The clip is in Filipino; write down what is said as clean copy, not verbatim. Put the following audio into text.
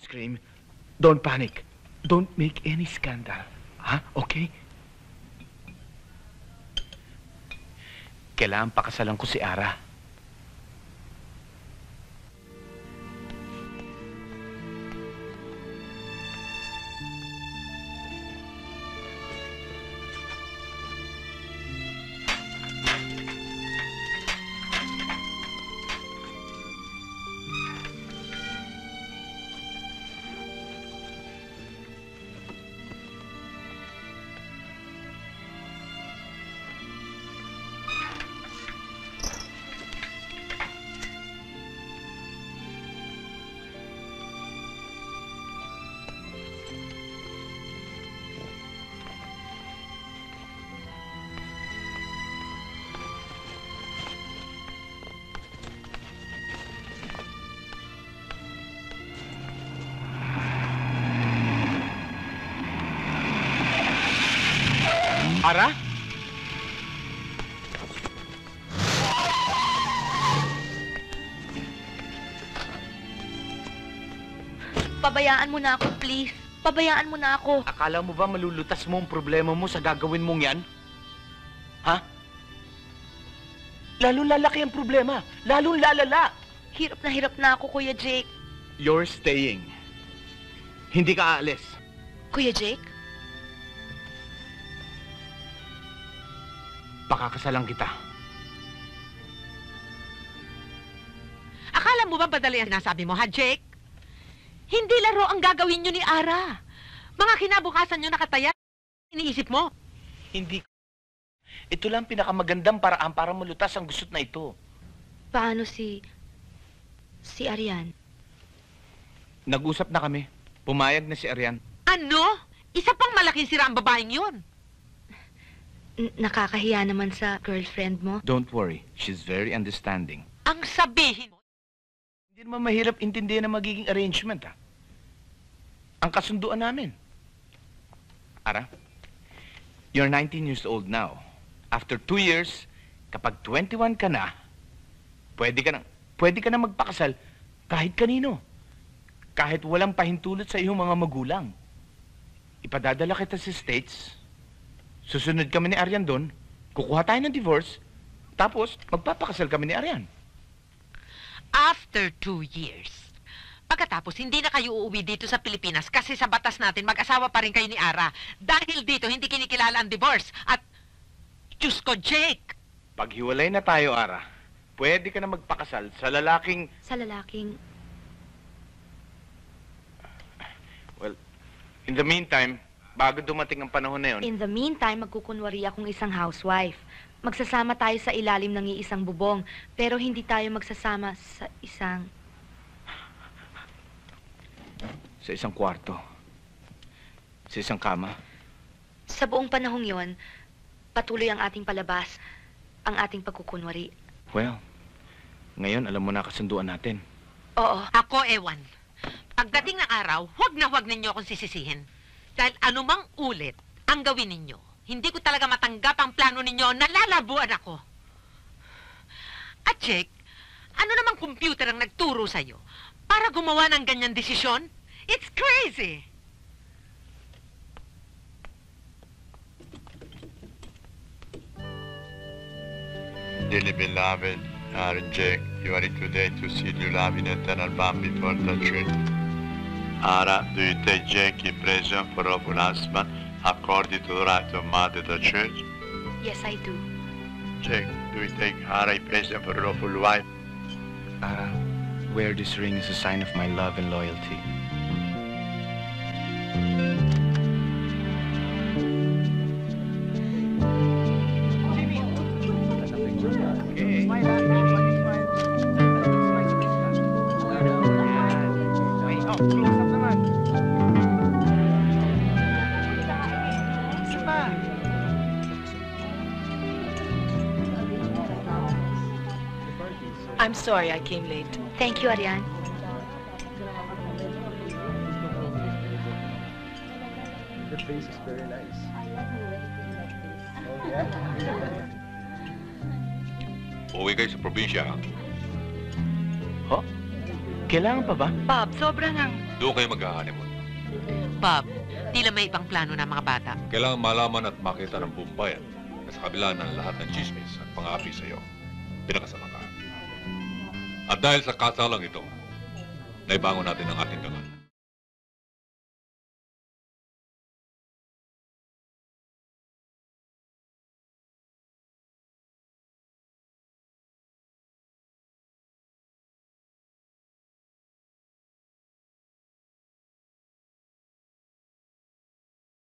scream. Don't panic. Don't make any scandal. Ha? Okay? Kailangan pakasalan ko si Ara. Ara? Pabayaan mo na ako, please. Pabayaan mo na ako. Akala mo ba malulutas mo ang problema mo sa gagawin mong yan? Ha? Lalong lalaki ang problema. Lalong lalala. Hirap na ako, Kuya Jake. You're staying. Hindi ka aalis. Kuya Jake? Pakakasalan kita. Akala mo ba madali ang sinasabi mo, ha, Jake? Hindi laro ang gagawin nyo ni Ara. Mga kinabukasan nyo nakataya, iniisip mo. Hindi. Ito lang pinakamagandang paraan para malutas ang gusot na ito. Paano si Arian? Nag-usap na kami. Pumayag na si Arian. Ano? Isa pang malaking sira ang babaeng yun. Nakakahiya naman sa girlfriend mo. Don't worry. She's very understanding. Ang sabihin mo. Hindi naman mahirap intindihan ang magiging arrangement, ha? Ang kasunduan namin. Ara, you're 19 years old now. After 2 years, kapag 21 ka na, pwede ka na magpakasal kahit kanino. Kahit walang pahintulot sa iyong mga magulang. Ipadadala kita sa States. Susunod kami ni Arian doon, kukuha tayo ng divorce, tapos magpapakasal kami ni Arian. After 2 years. Pagkatapos, hindi na kayo uuwi dito sa Pilipinas kasi sa batas natin, mag-asawa pa rin kayo ni Ara. Dahil dito, hindi kinikilala ang divorce. At, Diyos ko, Jake! Paghiwalay na tayo, Ara, pwede ka na magpakasal sa lalaking... Sa lalaking... Well, in the meantime, bago dumating ang panahon na yun... In the meantime, magkukunwari akong isang housewife. Magsasama tayo sa ilalim ng iisang bubong, pero hindi tayo magsasama sa isang... Sa isang kwarto. Sa isang kama. Sa buong panahong yon, patuloy ang ating palabas, ang ating pagkukunwari. Well, ngayon alam mo na kasunduan natin. Oo. Ako, ewan. Pagdating ng araw, huwag ninyo akong sisisihin. Dahil anumang ulit ang gawin ninyo, hindi ko talaga matanggap ang plano ninyo na lalabuan ako. At Jake, ano namang computer ang nagturo sa'yo para gumawa ng ganyan desisyon? It's crazy! Dearly beloved, Aaron Jake, you are here today to see your love in eternal bond before the church. Ara, do you take Jake in present for lawful husband according to the right of mother the church? Yes, I do. Jake, do you take Ara in present for lawful wife? Ara, wear this ring as a sign of my love and loyalty. I'm sorry I came late. Thank you, Arian. The face is very nice. Uwi kayo sa probinsya. Ho? Kailangan pa ba? Bob, sobrang ang Doon kayo mag-honeymoon. Bob, tila may ibang plano na mga bata. Kailangan malaman at makita ng buong bayan na sa kabila ng lahat ng chismis at pang-api sa iyo, pinakasama ka. At dahil sa kasalang ito, naibangon natin ang ating